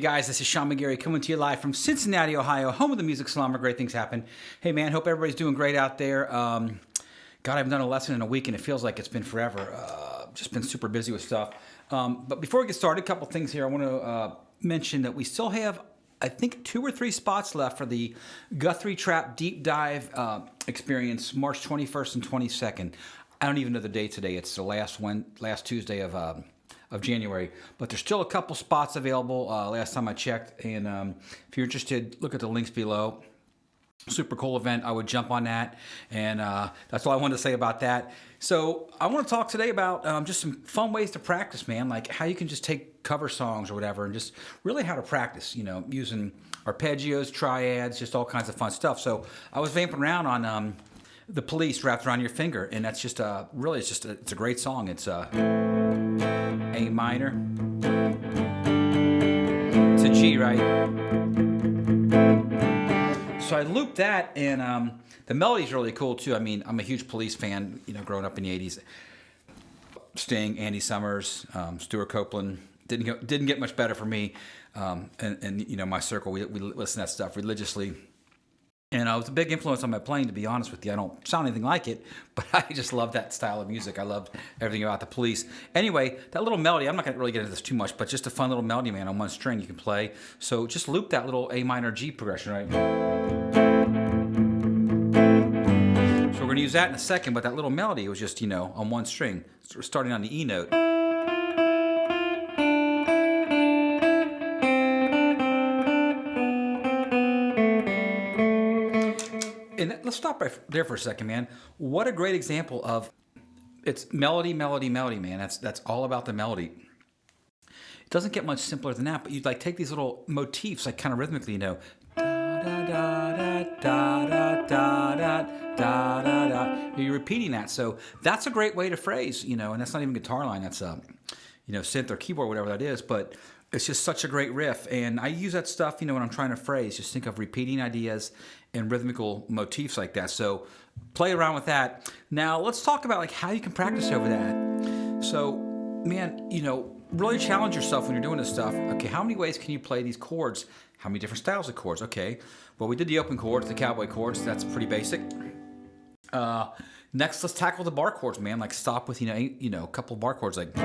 guys, this is Sean McGarry coming to you live from Cincinnati, Ohio, home of the Music Salon where great things happen. Hey man, hope everybody's doing great out there. God, I haven't done a lesson in a week and it feels like it's been forever. Just been super busy with stuff. But before we get started, a couple things here. I want to mention that we still have, I think, 2 or 3 spots left for the Guthrie Trap Deep Dive experience, March 21st and 22nd. I don't even know the date today. It's the last Tuesday of January, but there's still a couple spots available last time I checked, and if you're interested, look at the links below. Super cool event. I would jump on that, and that's all I wanted to say about that. So I want to talk today about just some fun ways to practice, man, like how you can just take cover songs or whatever and just really how to practice, you know, using arpeggios, triads, just all kinds of fun stuff. So I was vamping around on The Police, Wrapped Around Your Finger, and that's just really, it's a great song. It's A minor to G, right? So I looped that, and the melody's really cool too. I mean, I'm a huge Police fan, you know, growing up in the 80s. Sting, Andy Summers, Stuart Copeland, didn't get much better for me. And you know, my circle, we listen to that stuff religiously. And it was a big influence on my playing, to be honest with you. I don't sound anything like it, but I just love that style of music. I loved everything about the Police. Anyway, that little melody, I'm not going to really get into this too much, but just a fun little melody, man, on one string you can play. So just loop that little A minor G progression, right? So we're going to use that in a second, but that little melody was just, you know, on one string. So we're starting on the E note. And let's stop right there for a second, man. What a great example of it's melody, melody, melody, man. That's all about the melody. It doesn't get much simpler than that, but you like take these little motifs, like kind of rhythmically, you know, da da da da da da da da da da. You're repeating that, so that's a great way to phrase, you know. And that's not even guitar line. That's you know, synth or keyboard, whatever that is, but. It's just such a great riff, and I use that stuff, you know, when I'm trying to phrase. Just think of repeating ideas and rhythmical motifs like that. So play around with that. Now let's talk about like how you can practice over that. So, man, you know, really challenge yourself when you're doing this stuff. Okay, how many ways can you play these chords? How many different styles of chords? Okay, well, we did the open chords, the cowboy chords. That's pretty basic. Next, let's tackle the bar chords, man. Like stop with you know a couple bar chords like.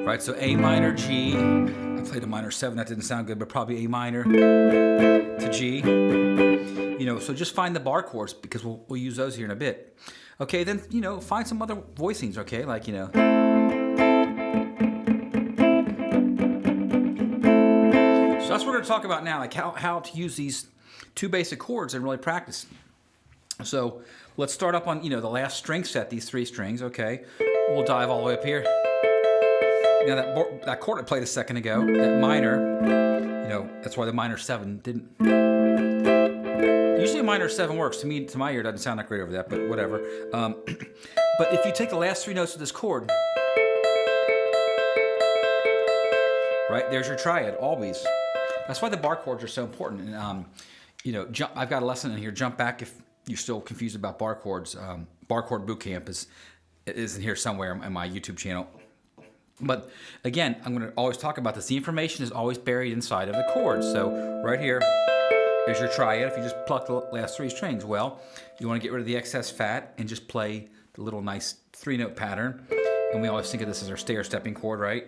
Right, so A minor, G. I played a minor 7, that didn't sound good, but probably A minor to G. You know, so just find the bar chords because we'll use those here in a bit. Okay, then, you know, find some other voicings, okay? Like, you know. So that's what we're going to talk about now, like how to use these 2 basic chords and really practice. So let's start up on, you know, the last string set, these 3 strings, okay? We'll dive all the way up here. Now that chord I played a second ago, that minor, you know, that's why the minor 7 didn't. Usually a minor 7 works. To me, to my ear, it doesn't sound that great over that, but whatever. But if you take the last 3 notes of this chord, right, there's your triad, always. That's why the bar chords are so important. And, you know, I've got a lesson in here, jump back if you're still confused about bar chords. Bar chord boot camp is in here somewhere on my YouTube channel. But again, I'm going to always talk about this. The information is always buried inside of the chords. So right here is your triad. If you just pluck the last 3 strings, well, you want to get rid of the excess fat and just play the little nice 3-note pattern. And we always think of this as our stair-stepping chord, right?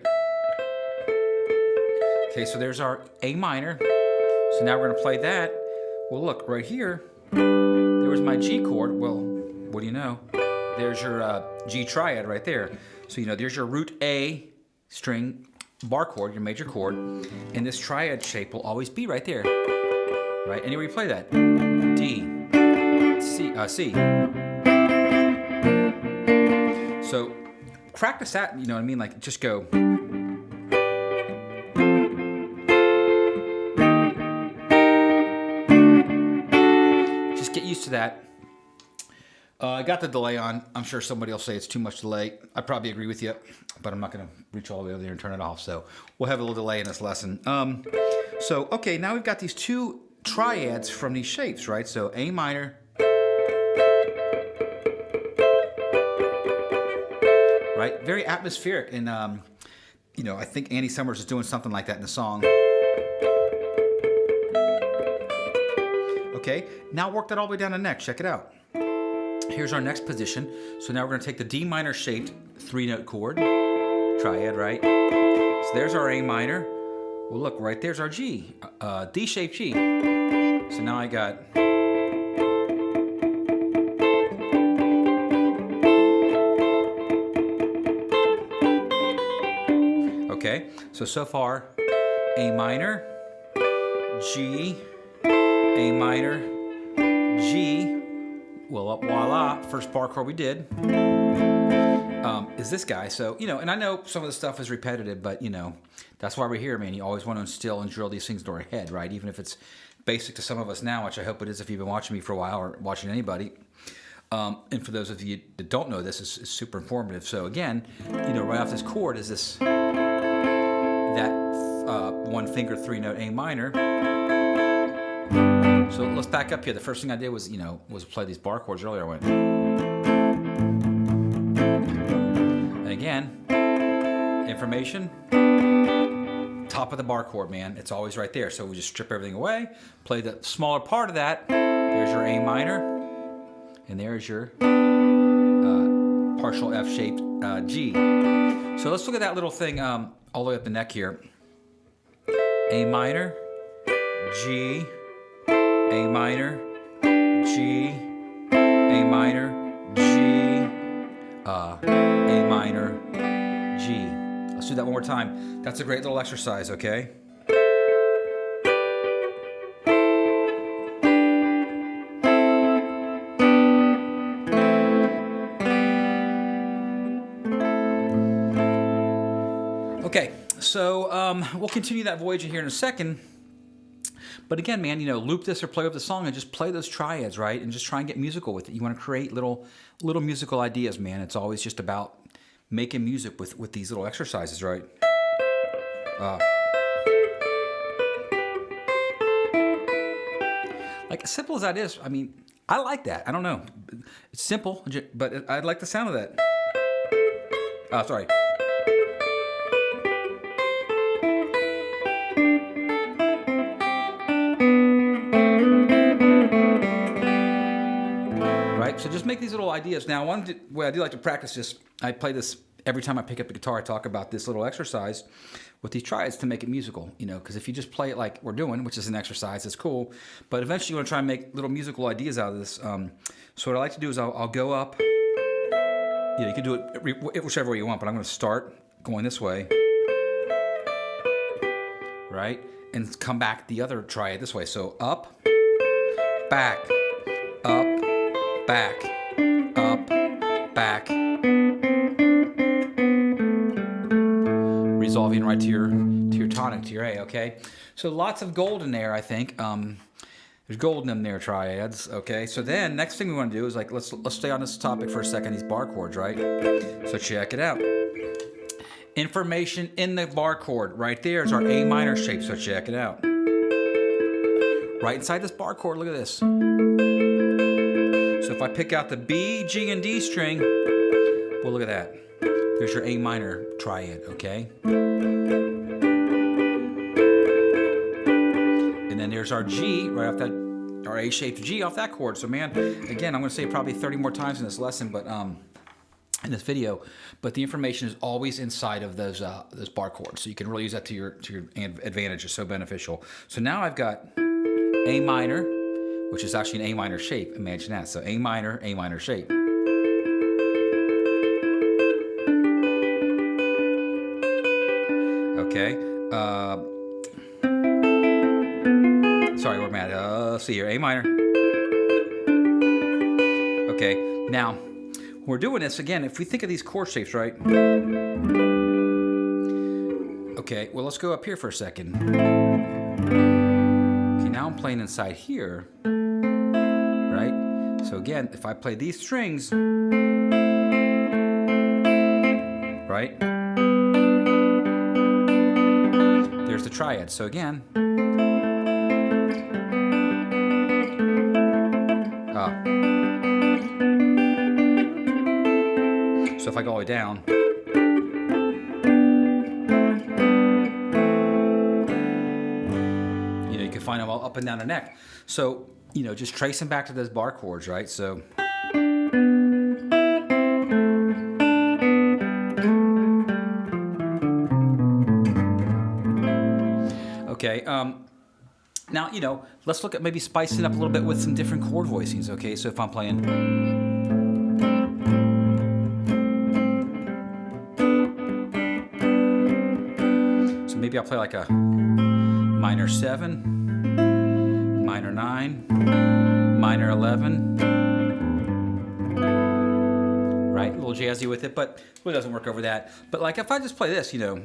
Okay, so there's our A minor. So now we're going to play that. Well, look, right here, there was my G chord. Well, what do you know? There's your G triad right there. So, you know, there's your root A string bar chord, your major chord, and this triad shape will always be right there, right? Anywhere you play that. D, C. So practice that, you know what I mean? Like just go. Just get used to that. I got the delay on. I'm sure somebody will say it's too much delay. I probably agree with you, but I'm not going to reach all the way over there and turn it off. So we'll have a little delay in this lesson. So, okay, now we've got these 2 triads from these shapes, right? So A minor, right? Very atmospheric, and you know, I think Andy Summers is doing something like that in the song. Okay, now work that all the way down the neck. Check it out. Here's our next position. So now we're going to take the D minor shaped 3-note chord, triad, right? So there's our A minor. Well, look, right there's our G, D shaped G. So now I got. Okay, so far, A minor, G, A minor, G. Well, voila, first bar chord we did is this guy. So, you know, and I know some of the stuff is repetitive, but, you know, that's why we're here, man. You always want to instill and drill these things into our head, right? Even if it's basic to some of us now, which I hope it is if you've been watching me for a while or watching anybody. And for those of you that don't know this, it's super informative. So, again, you know, right off this chord is this, that one finger 3-note A minor. So let's back up here. The first thing I did was, you know, play these bar chords earlier. I went. And again, information, top of the bar chord, man. It's always right there. So we just strip everything away, play the smaller part of that. There's your A minor, and there's your partial F-shaped G. So let's look at that little thing all the way up the neck here. A minor, G, A minor, G, A minor, G, A minor, G. Let's do that one more time. That's a great little exercise, okay? Okay, so we'll continue that voyage here in a second. But again, man, you know, loop this or play with the song and just play those triads, right? And just try and get musical with it. You want to create little musical ideas, man. It's always just about making music with these little exercises, right? Like, as simple as that is, I mean, I like that. I don't know. It's simple, but I like the sound of that. Sorry. So just make these little ideas. Now, one way I do like to practice this, I play this every time I pick up the guitar. I talk about this little exercise with these triads to make it musical, you know, because if you just play it like we're doing, which is an exercise, it's cool. But eventually you want to try and make little musical ideas out of this. So what I like to do is I'll go up. You know, you can do it whichever way you want, but I'm going to start going this way, right? And come back the other triad this way. So up, back, up, back, up, back. Resolving right to your tonic, to your A, okay? So lots of gold in there, I think. There's gold in them there, triads, okay? So then, next thing we want to do is, like, let's stay on this topic for a second, these bar chords, right? So check it out. Information in the bar chord, right there is our A minor shape, so check it out. Right inside this bar chord, look at this. So if I pick out the B, G, and D string, well, look at that. There's your A minor triad, okay? And then there's our G right off that, our A-shaped G off that chord. So man, again, I'm going to say probably 30 more times in this lesson, but in this video, but the information is always inside of those bar chords. So you can really use that to your advantage. It's so beneficial. So now I've got A minor, which is actually an A minor shape. Imagine that. So A minor shape. Okay. Sorry, where am I at? Let's see here. A minor. Okay. Now, when we're doing this, again, if we think of these chord shapes, right? Okay, well, let's go up here for a second. Okay, now I'm playing inside here. Right? So again, if I play these strings, right? There's the triad. So again, so if I go all the way down, find them all up and down the neck. So, you know, just tracing back to those bar chords, right? So. Okay, now, you know, let's look at maybe spicing it up a little bit with some different chord voicings, okay? So if I'm playing... So maybe I'll play like a minor 7, minor 9, minor 11, right? A little jazzy with it, but it doesn't work over that. But like if I just play this, you know...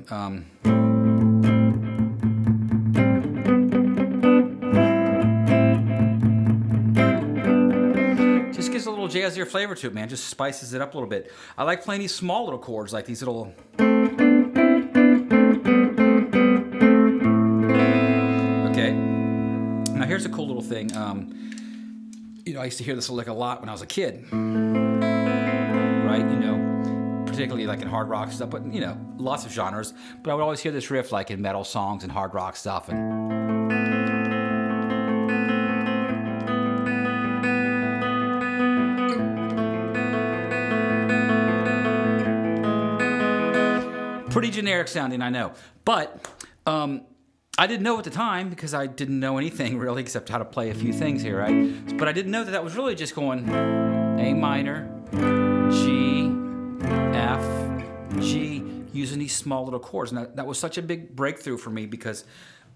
gives a little jazzier flavor to it, man. Just spices it up a little bit. I like playing these small little chords, like these little... Okay. Now here's a cool little thing. You know, I used to hear this lick a lot when I was a kid. Right? You know, particularly like in hard rock stuff, but, you know, lots of genres. But I would always hear this riff like in metal songs and hard rock stuff. And pretty generic sounding, I know. But I didn't know at the time because I didn't know anything really except how to play a few things here, right? But I didn't know that that was really just going A minor, G, F, G, using these small little chords. And that was such a big breakthrough for me because,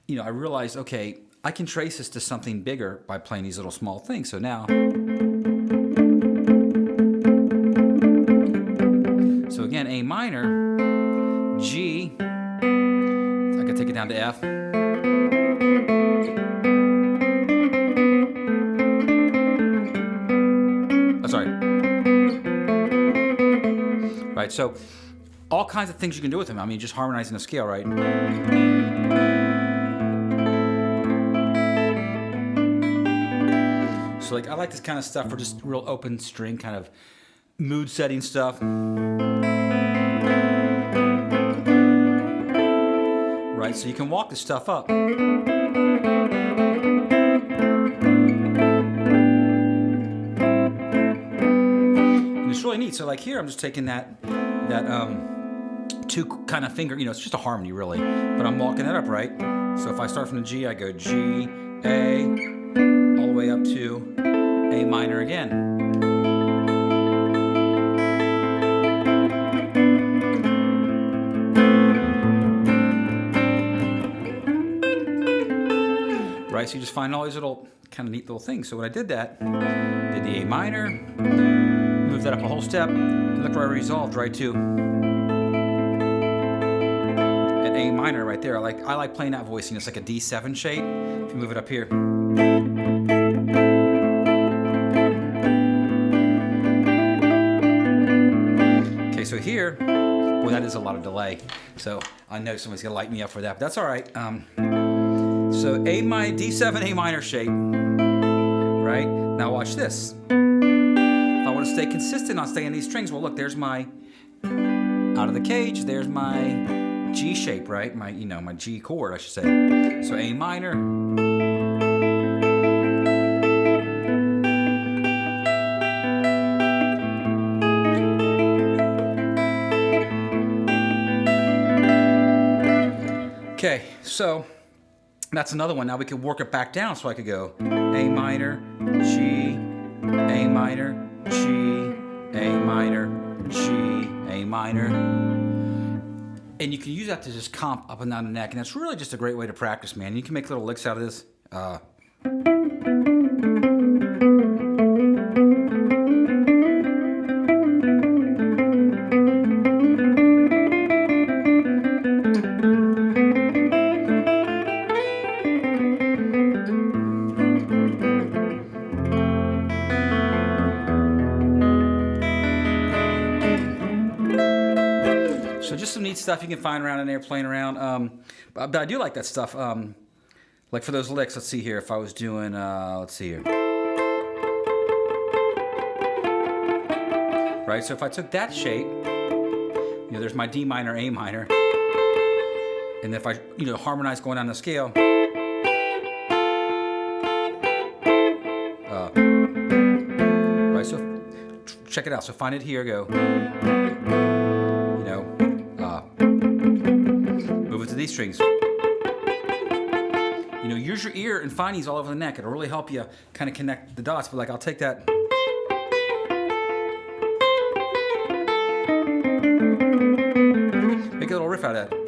you know, I realized, okay, I can trace this to something bigger by playing these little small things. So now... So again, A minor... G, I could take it down to F. Oh, sorry. Right, so all kinds of things you can do with them. I mean, just harmonizing the scale, right? So like, I like this kind of stuff for just real open string kind of mood setting stuff. Right, so you can walk this stuff up. And it's really neat. So like here, I'm just taking that two kind of finger, you know, it's just a harmony really, but I'm walking that up, right? So if I start from the G, I go G, A, all the way up to A minor again. Right, so you just find all these little kind of neat little things. So when I did that, did the A minor, moved that up a whole step, and look where I resolved right to an A minor right there. I like playing that voicing. It's like a D7 shape. If you move it up here. Okay, so here, boy, that is a lot of delay. So I know somebody's gonna light me up for that, but that's all right. So D7, A minor shape, right? Now watch this. If I want to stay consistent on staying these strings, well look, there's my, out of the cage, there's my G shape, right? My, you know, my G chord, I should say. So A minor. Okay, so that's another one. Now we could work it back down, so I could go A minor, G, A minor, G, A minor, G, A minor. And you can use that to just comp up and down the neck, and that's really just a great way to practice, man. You can make little licks out of this. So just some neat stuff you can find around in there playing around. But I do like that stuff. Like for those licks, let's see here. If I was doing, let's see here. Right, so if I took that shape, you know, there's my D minor, A minor. And if I, you know, harmonize going down the scale. check it out. So find it here, go, move it to these strings. Use your ear and find these all over the neck. It'll really help you kind of connect the dots. But like, I'll take that. Make a little riff out of that.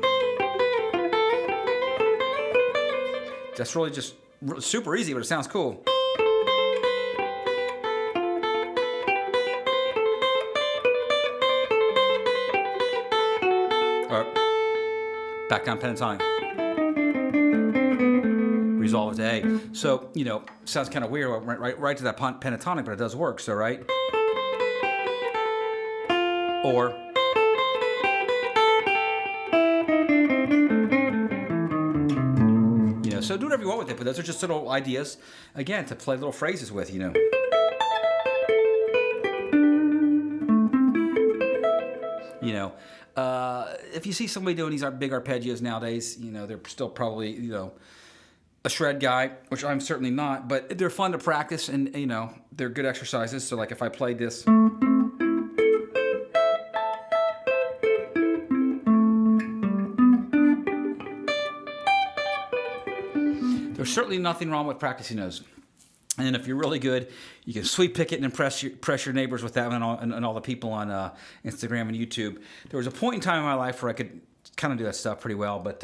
That's really just super easy, but it sounds cool. All right. Back down pentatonic. Resolve it to A. So, sounds kind of weird, right to that pentatonic, but it does work, so right? Or, so do whatever you want with it, but those are just little ideas, again, to play little phrases with, if you see somebody doing these big arpeggios nowadays, they're still probably, a shred guy, which I'm certainly not, but they're fun to practice, and they're good exercises. So like if I played this, there's certainly nothing wrong with practicing those. And then if you're really good, you can sweep pick it and impress your neighbors with that, and all the people on Instagram and YouTube. There was a point in time in my life where I could kind of do that stuff pretty well, but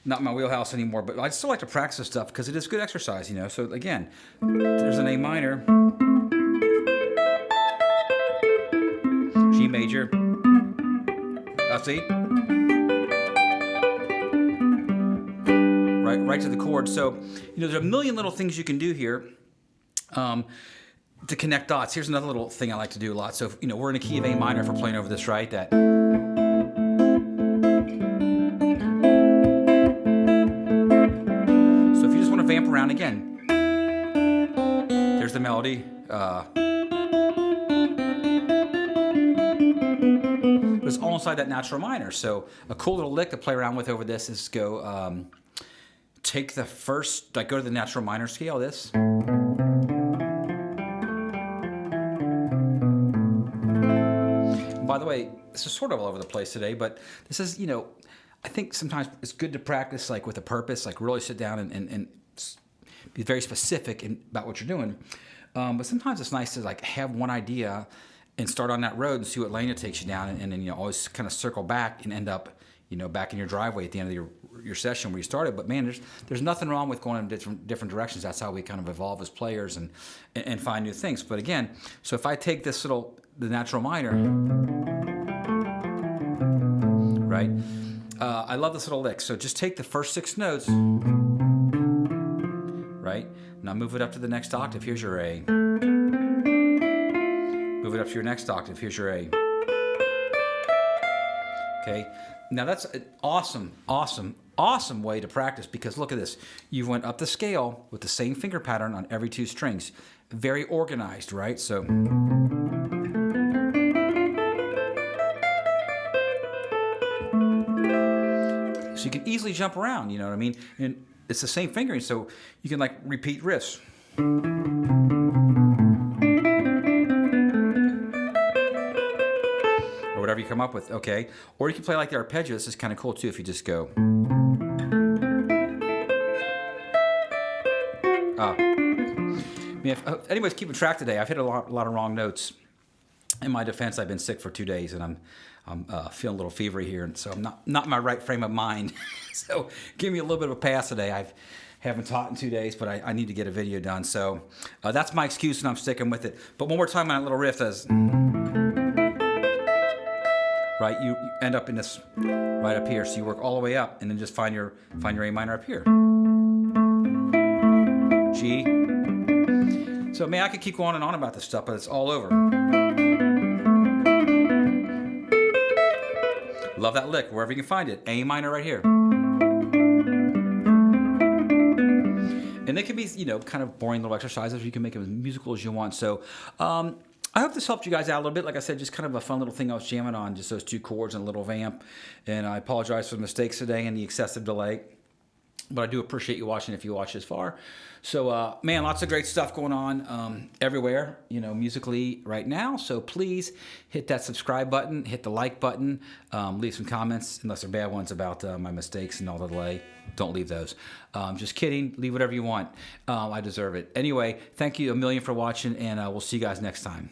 not my wheelhouse anymore. But I still like to practice this stuff because it is good exercise, So again, there's an A minor, G major, C, right to the chord. So there's a million little things you can do here to connect dots. Here's another little thing I like to do a lot. So we're in a key of A minor if we're playing over this, right? That. Vamp around again. There's the melody. But it's all inside that natural minor. So a cool little lick to play around with over this is go take the first, go to the natural minor scale, this. And by the way, this is sort of all over the place today, but this is, I think sometimes it's good to practice like with a purpose, like really sit down and be very specific about what you're doing. But sometimes it's nice to like have one idea and start on that road and see what lane it takes you down, and then always kind of circle back and end up back in your driveway at the end of your session where you started. But man, there's nothing wrong with going in different directions. That's how we kind of evolve as players and find new things. But again, so if I take the natural minor, right? I love this little lick. So just take the first 6 notes, right? Now move it up to the next octave. Here's your A. Move it up to your next octave. Here's your A. Okay. Now that's an awesome way to practice, because look at this. You went up the scale with the same finger pattern on every 2 strings. Very organized, right? So you can easily jump around, you know what I mean? And it's the same fingering, so you can like repeat riffs. Or whatever you come up with, okay? Or you can play like the arpeggio. This is kind of cool too if you just go. If anybody's keeping track today, I've hit a lot of wrong notes. In my defense, I've been sick for 2 days, and I'm feeling a little fevery here, and so I'm not in my right frame of mind. So give me a little bit of a pass today. I haven't taught in 2 days, but I need to get a video done. So that's my excuse, and I'm sticking with it. But one more time on that little riff, as right, you end up in this right up here. So you work all the way up, and then just find your A minor up here. G. So man, I could keep going on about this stuff, but it's all over. Love that lick wherever you can find it. A minor right here. And they can be, kind of boring little exercises. You can make them as musical as you want. So I hope this helped you guys out a little bit. Like I said, just kind of a fun little thing I was jamming on, just those 2 chords and a little vamp. And I apologize for the mistakes today and the excessive delay. But I do appreciate you watching if you watch this far. So, man, lots of great stuff going on everywhere, musically right now. So please hit that subscribe button, hit the like button, leave some comments, unless they're bad ones about my mistakes and all the delay. Don't leave those. Just kidding. Leave whatever you want. I deserve it. Anyway, thank you a million for watching, and we'll see you guys next time.